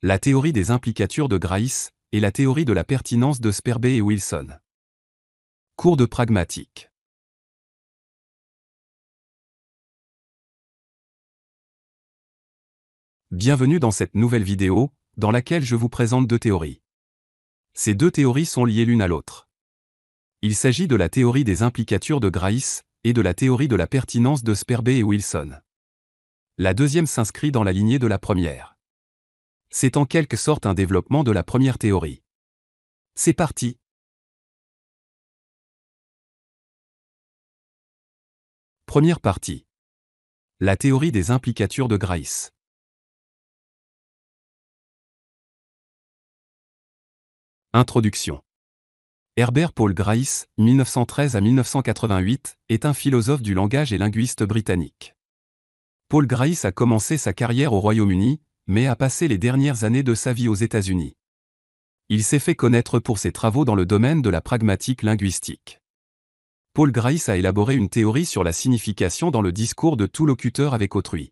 La théorie des implicatures de Grice et la théorie de la pertinence de Sperber et Wilson. Cours de pragmatique. Bienvenue dans cette nouvelle vidéo, dans laquelle je vous présente deux théories. Ces deux théories sont liées l'une à l'autre. Il s'agit de la théorie des implicatures de Grice et de la théorie de la pertinence de Sperber et Wilson. La deuxième s'inscrit dans la lignée de la première. C'est en quelque sorte un développement de la première théorie. C'est parti! Première partie. La théorie des implicatures de Grice. Introduction. Herbert Paul Grice, 1913 à 1988, est un philosophe du langage et linguiste britannique. Paul Grice a commencé sa carrière au Royaume-Uni, mais a passé les dernières années de sa vie aux États-Unis. Il s'est fait connaître pour ses travaux dans le domaine de la pragmatique linguistique. Paul Grice a élaboré une théorie sur la signification dans le discours de tout locuteur avec autrui.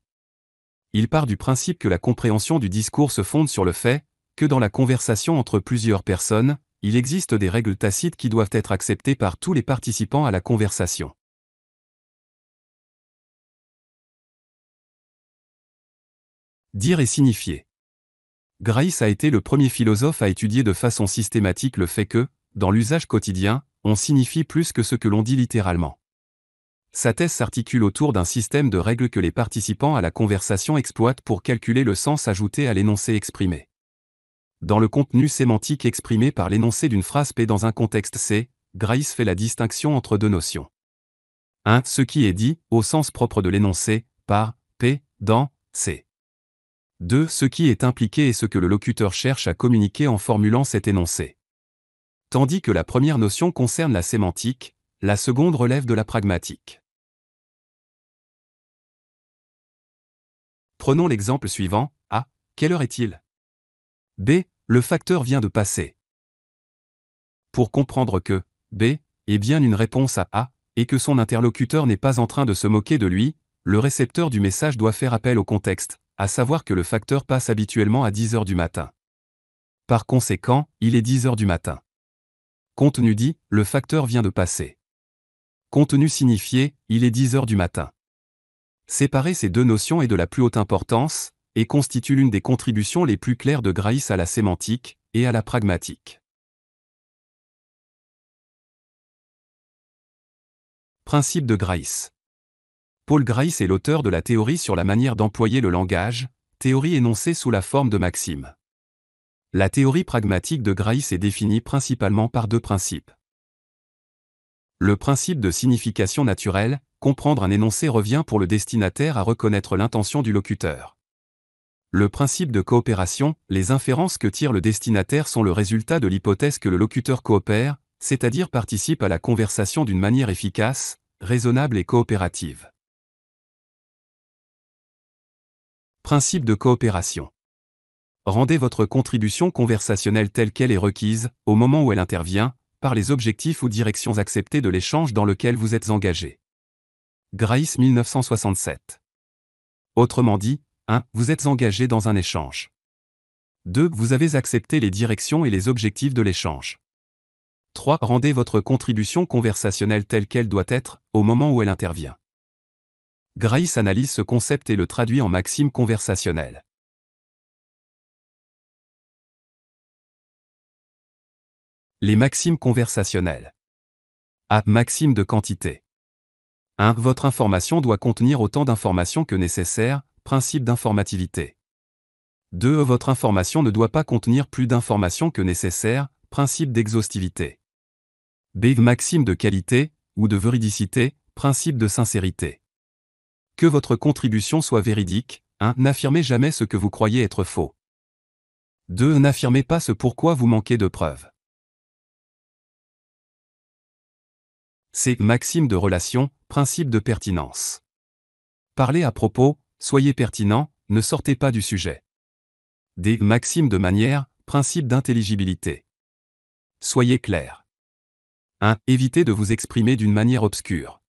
Il part du principe que la compréhension du discours se fonde sur le fait que dans la conversation entre plusieurs personnes, il existe des règles tacites qui doivent être acceptées par tous les participants à la conversation. Dire et signifier. Grice a été le premier philosophe à étudier de façon systématique le fait que, dans l'usage quotidien, on signifie plus que ce que l'on dit littéralement. Sa thèse s'articule autour d'un système de règles que les participants à la conversation exploitent pour calculer le sens ajouté à l'énoncé exprimé. Dans le contenu sémantique exprimé par l'énoncé d'une phrase P dans un contexte C, Grice fait la distinction entre deux notions. 1. Ce qui est dit, au sens propre de l'énoncé, par P, dans C. 2. Ce qui est impliqué et ce que le locuteur cherche à communiquer en formulant cet énoncé. Tandis que la première notion concerne la sémantique, la seconde relève de la pragmatique. Prenons l'exemple suivant. A. Quelle heure est-il? B. Le facteur vient de passer. Pour comprendre que B est bien une réponse à A, et que son interlocuteur n'est pas en train de se moquer de lui, le récepteur du message doit faire appel au contexte, à savoir que le facteur passe habituellement à 10 heures du matin. Par conséquent, il est 10 heures du matin. Contenu dit, le facteur vient de passer. Contenu signifié, il est 10 heures du matin. Séparer ces deux notions est de la plus haute importance, et constitue l'une des contributions les plus claires de Grice à la sémantique et à la pragmatique. Principe de Grice. Paul Grice est l'auteur de la théorie sur la manière d'employer le langage, théorie énoncée sous la forme de maximes. La théorie pragmatique de Grice est définie principalement par deux principes. Le principe de signification naturelle, comprendre un énoncé revient pour le destinataire à reconnaître l'intention du locuteur. Le principe de coopération, les inférences que tire le destinataire sont le résultat de l'hypothèse que le locuteur coopère, c'est-à-dire participe à la conversation d'une manière efficace, raisonnable et coopérative. Principe de coopération. Rendez votre contribution conversationnelle telle qu'elle est requise, au moment où elle intervient, par les objectifs ou directions acceptées de l'échange dans lequel vous êtes engagé. Grice 1967. Autrement dit, 1. Vous êtes engagé dans un échange. 2. Vous avez accepté les directions et les objectifs de l'échange. 3. Rendez votre contribution conversationnelle telle qu'elle doit être, au moment où elle intervient. Grice analyse ce concept et le traduit en maxime conversationnelle. Les maximes conversationnelles. A. Maxime de quantité. 1. Votre information doit contenir autant d'informations que nécessaire, principe d'informativité. 2. Votre information ne doit pas contenir plus d'informations que nécessaire, principe d'exhaustivité. B. Maxime de qualité, ou de véridicité, principe de sincérité. Que votre contribution soit véridique. 1. N'affirmez jamais ce que vous croyez être faux. 2. N'affirmez pas ce pourquoi vous manquez de preuves. C. Maxime de relation, principe de pertinence. Parlez à propos, soyez pertinent, ne sortez pas du sujet. D. Maxime de manière, principe d'intelligibilité. Soyez clair. 1. Évitez de vous exprimer d'une manière obscure.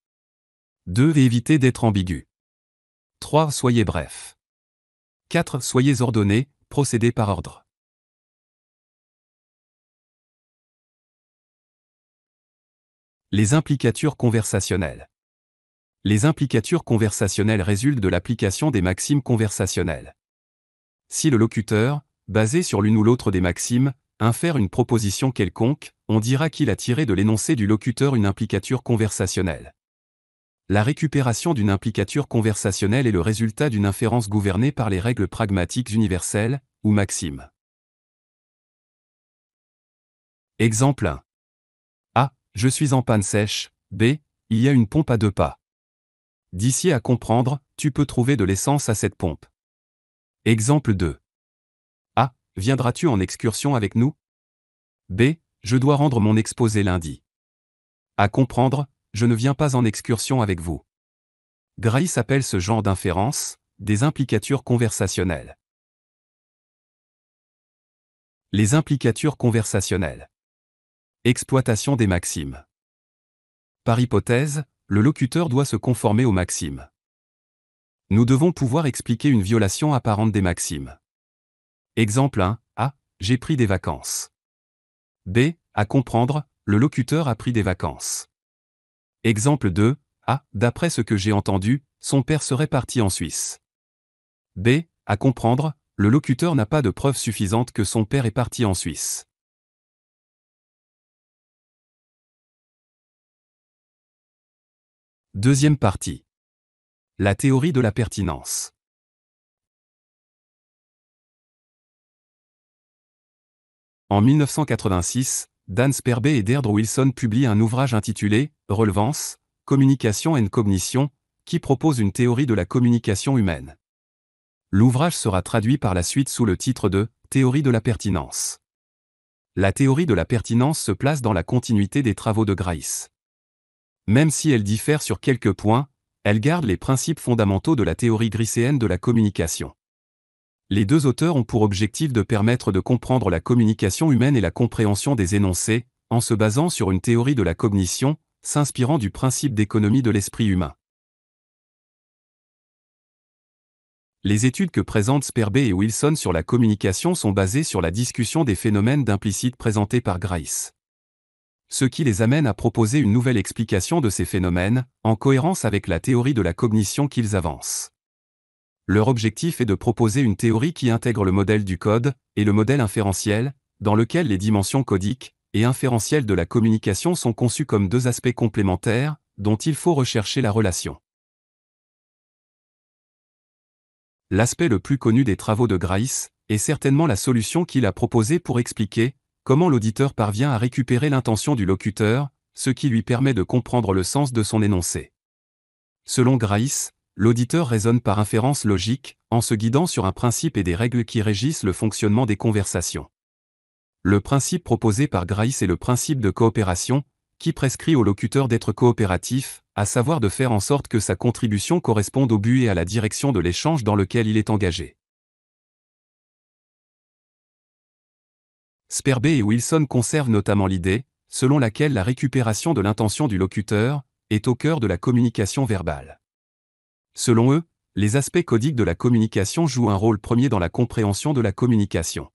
2. Évitez d'être ambigu. 3. Soyez bref. 4. Soyez ordonné, procéder par ordre. Les implicatures conversationnelles. Les implicatures conversationnelles résultent de l'application des maximes conversationnelles. Si le locuteur, basé sur l'une ou l'autre des maximes, infère une proposition quelconque, on dira qu'il a tiré de l'énoncé du locuteur une implicature conversationnelle. La récupération d'une implicature conversationnelle est le résultat d'une inférence gouvernée par les règles pragmatiques universelles, ou maximes. Exemple 1. A. Je suis en panne sèche. B. Il y a une pompe à 2 pas. D'ici à comprendre, tu peux trouver de l'essence à cette pompe. Exemple 2. A. Viendras-tu en excursion avec nous? B. Je dois rendre mon exposé lundi. À comprendre, je ne viens pas en excursion avec vous. Grice appelle ce genre d'inférence des implicatures conversationnelles. Les implicatures conversationnelles. Exploitation des maximes. Par hypothèse, le locuteur doit se conformer aux maximes. Nous devons pouvoir expliquer une violation apparente des maximes. Exemple 1. A. J'ai pris des vacances. B. À comprendre, le locuteur a pris des vacances. Exemple 2. A. D'après ce que j'ai entendu, son père serait parti en Suisse. B. À comprendre, le locuteur n'a pas de preuves suffisantes que son père est parti en Suisse. Deuxième partie. La théorie de la pertinence. En 1986, Dan Sperber et Deirdre Wilson publient un ouvrage intitulé « Relevance, Communication and Cognition » qui propose une théorie de la communication humaine. L'ouvrage sera traduit par la suite sous le titre de « Théorie de la pertinence ». La théorie de la pertinence se place dans la continuité des travaux de Grice. Même si elle diffère sur quelques points, elle garde les principes fondamentaux de la théorie gricéenne de la communication. Les deux auteurs ont pour objectif de permettre de comprendre la communication humaine et la compréhension des énoncés, en se basant sur une théorie de la cognition, s'inspirant du principe d'économie de l'esprit humain. Les études que présentent Sperber et Wilson sur la communication sont basées sur la discussion des phénomènes d'implicite présentés par Grice. Ce qui les amène à proposer une nouvelle explication de ces phénomènes, en cohérence avec la théorie de la cognition qu'ils avancent. Leur objectif est de proposer une théorie qui intègre le modèle du code et le modèle inférentiel, dans lequel les dimensions codiques et inférentielles de la communication sont conçues comme deux aspects complémentaires, dont il faut rechercher la relation. L'aspect le plus connu des travaux de Grice est certainement la solution qu'il a proposée pour expliquer comment l'auditeur parvient à récupérer l'intention du locuteur, ce qui lui permet de comprendre le sens de son énoncé. Selon Grice, l'auditeur raisonne par inférence logique, en se guidant sur un principe et des règles qui régissent le fonctionnement des conversations. Le principe proposé par Grice est le principe de coopération, qui prescrit au locuteur d'être coopératif, à savoir de faire en sorte que sa contribution corresponde au but et à la direction de l'échange dans lequel il est engagé. Sperber et Wilson conservent notamment l'idée, selon laquelle la récupération de l'intention du locuteur est au cœur de la communication verbale. Selon eux, les aspects codiques de la communication jouent un rôle premier dans la compréhension de la communication.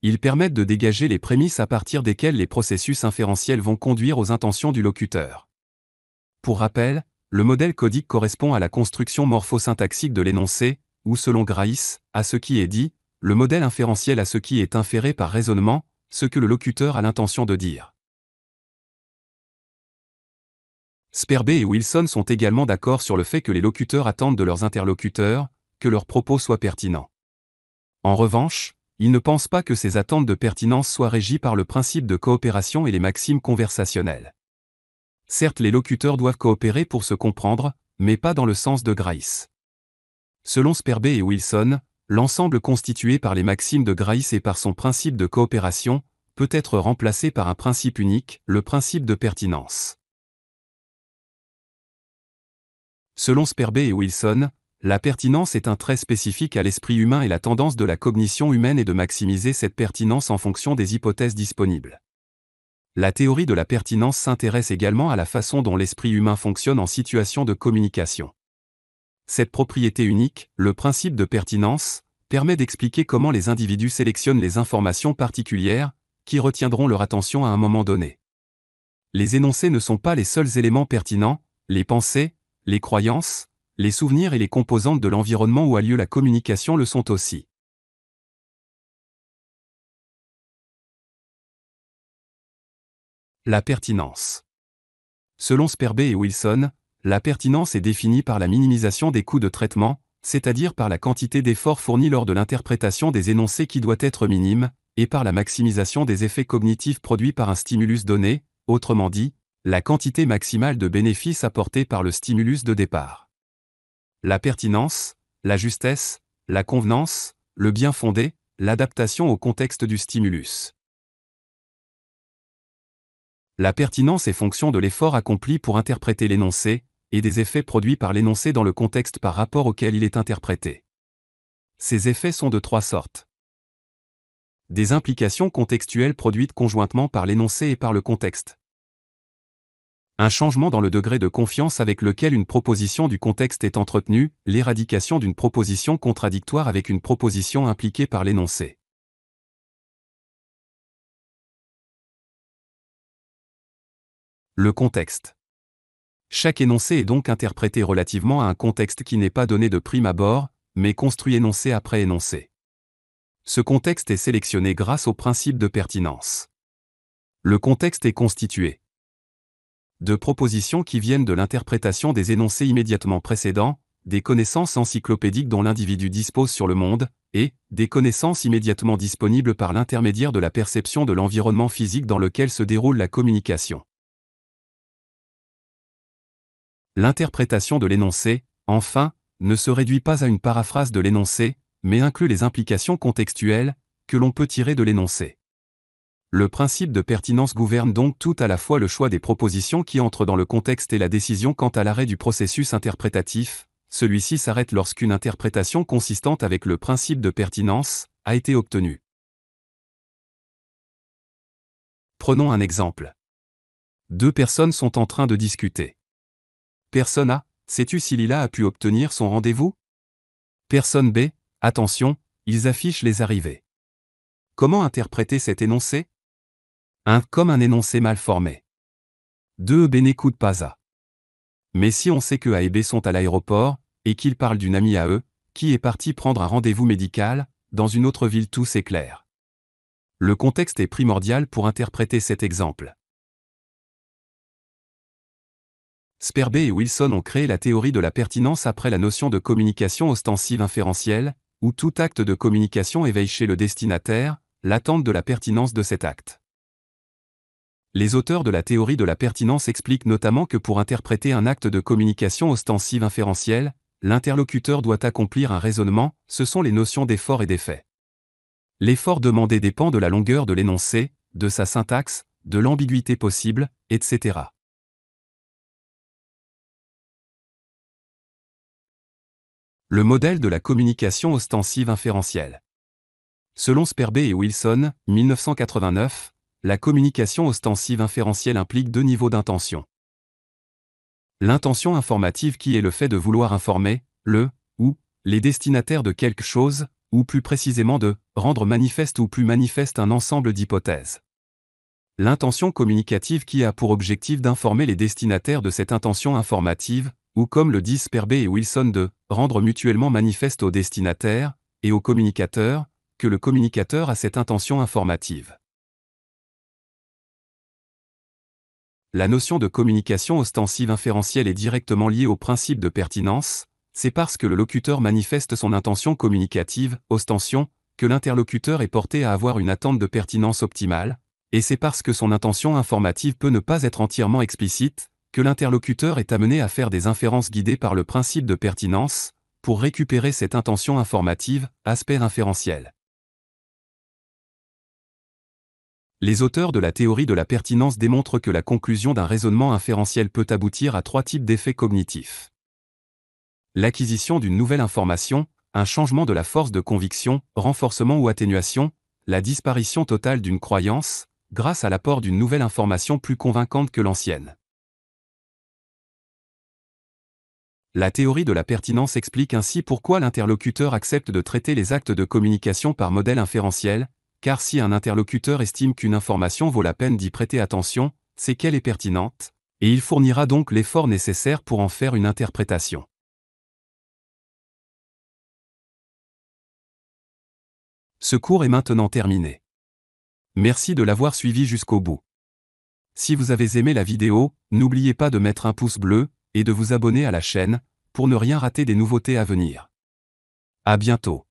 Ils permettent de dégager les prémices à partir desquelles les processus inférentiels vont conduire aux intentions du locuteur. Pour rappel, le modèle codique correspond à la construction morphosyntaxique de l'énoncé, ou selon Grice, à ce qui est dit, le modèle inférentiel à ce qui est inféré par raisonnement, ce que le locuteur a l'intention de dire. Sperber et Wilson sont également d'accord sur le fait que les locuteurs attendent de leurs interlocuteurs que leurs propos soient pertinents. En revanche, ils ne pensent pas que ces attentes de pertinence soient régies par le principe de coopération et les maximes conversationnelles. Certes, les locuteurs doivent coopérer pour se comprendre, mais pas dans le sens de Grice. Selon Sperber et Wilson, l'ensemble constitué par les maximes de Grice et par son principe de coopération peut être remplacé par un principe unique, le principe de pertinence. Selon Sperber et Wilson, la pertinence est un trait spécifique à l'esprit humain et la tendance de la cognition humaine est de maximiser cette pertinence en fonction des hypothèses disponibles. La théorie de la pertinence s'intéresse également à la façon dont l'esprit humain fonctionne en situation de communication. Cette propriété unique, le principe de pertinence, permet d'expliquer comment les individus sélectionnent les informations particulières, qui retiendront leur attention à un moment donné. Les énoncés ne sont pas les seuls éléments pertinents, les pensées, les croyances, les souvenirs et les composantes de l'environnement où a lieu la communication le sont aussi. La pertinence. Selon Sperber et Wilson, la pertinence est définie par la minimisation des coûts de traitement, c'est-à-dire par la quantité d'efforts fournis lors de l'interprétation des énoncés qui doit être minime, et par la maximisation des effets cognitifs produits par un stimulus donné, autrement dit, la quantité maximale de bénéfices apportés par le stimulus de départ. La pertinence, la justesse, la convenance, le bien fondé, l'adaptation au contexte du stimulus. La pertinence est fonction de l'effort accompli pour interpréter l'énoncé, et des effets produits par l'énoncé dans le contexte par rapport auquel il est interprété. Ces effets sont de trois sortes. Des implications contextuelles produites conjointement par l'énoncé et par le contexte. Un changement dans le degré de confiance avec lequel une proposition du contexte est entretenue, l'éradication d'une proposition contradictoire avec une proposition impliquée par l'énoncé. Le contexte. Chaque énoncé est donc interprété relativement à un contexte qui n'est pas donné de prime abord, mais construit énoncé après énoncé. Ce contexte est sélectionné grâce au principe de pertinence. Le contexte est constitué de propositions qui viennent de l'interprétation des énoncés immédiatement précédents, des connaissances encyclopédiques dont l'individu dispose sur le monde, et des connaissances immédiatement disponibles par l'intermédiaire de la perception de l'environnement physique dans lequel se déroule la communication. L'interprétation de l'énoncé, enfin, ne se réduit pas à une paraphrase de l'énoncé, mais inclut les implications contextuelles que l'on peut tirer de l'énoncé. Le principe de pertinence gouverne donc tout à la fois le choix des propositions qui entrent dans le contexte et la décision quant à l'arrêt du processus interprétatif. Celui-ci s'arrête lorsqu'une interprétation consistante avec le principe de pertinence a été obtenue. Prenons un exemple. Deux personnes sont en train de discuter. Personne A, sais-tu si Lila a pu obtenir son rendez-vous? Personne B, attention, ils affichent les arrivées. Comment interpréter cet énoncé? 1. Comme un énoncé mal formé. 2. B n'écoute pas A. Mais si on sait que A et B sont à l'aéroport, et qu'ils parlent d'une amie à eux, qui est partie prendre un rendez-vous médical, dans une autre ville, tout s'éclaire. Le contexte est primordial pour interpréter cet exemple. Sperber et Wilson ont créé la théorie de la pertinence après la notion de communication ostensive inférentielle, où tout acte de communication éveille chez le destinataire l'attente de la pertinence de cet acte. Les auteurs de la théorie de la pertinence expliquent notamment que pour interpréter un acte de communication ostensive inférentielle, l'interlocuteur doit accomplir un raisonnement, ce sont les notions d'effort et d'effet. L'effort demandé dépend de la longueur de l'énoncé, de sa syntaxe, de l'ambiguïté possible, etc. Le modèle de la communication ostensive inférentielle. Selon Sperber et Wilson, 1989, la communication ostensive inférentielle implique deux niveaux d'intention. L'intention informative qui est le fait de vouloir informer, le, ou, les destinataires de quelque chose, ou plus précisément de rendre manifeste ou plus manifeste un ensemble d'hypothèses. L'intention communicative qui a pour objectif d'informer les destinataires de cette intention informative, ou comme le disent Sperber et Wilson de rendre mutuellement manifeste aux destinataires et aux communicateurs que le communicateur a cette intention informative. La notion de communication ostensive inférentielle est directement liée au principe de pertinence, c'est parce que le locuteur manifeste son intention communicative, ostension, que l'interlocuteur est porté à avoir une attente de pertinence optimale, et c'est parce que son intention informative peut ne pas être entièrement explicite, que l'interlocuteur est amené à faire des inférences guidées par le principe de pertinence, pour récupérer cette intention informative, aspect inférentiel. Les auteurs de la théorie de la pertinence démontrent que la conclusion d'un raisonnement inférentiel peut aboutir à trois types d'effets cognitifs. L'acquisition d'une nouvelle information, un changement de la force de conviction, renforcement ou atténuation, la disparition totale d'une croyance, grâce à l'apport d'une nouvelle information plus convaincante que l'ancienne. La théorie de la pertinence explique ainsi pourquoi l'interlocuteur accepte de traiter les actes de communication par modèle inférentiel, car si un interlocuteur estime qu'une information vaut la peine d'y prêter attention, c'est qu'elle est pertinente, et il fournira donc l'effort nécessaire pour en faire une interprétation. Ce cours est maintenant terminé. Merci de l'avoir suivi jusqu'au bout. Si vous avez aimé la vidéo, n'oubliez pas de mettre un pouce bleu, et de vous abonner à la chaîne, pour ne rien rater des nouveautés à venir. À bientôt.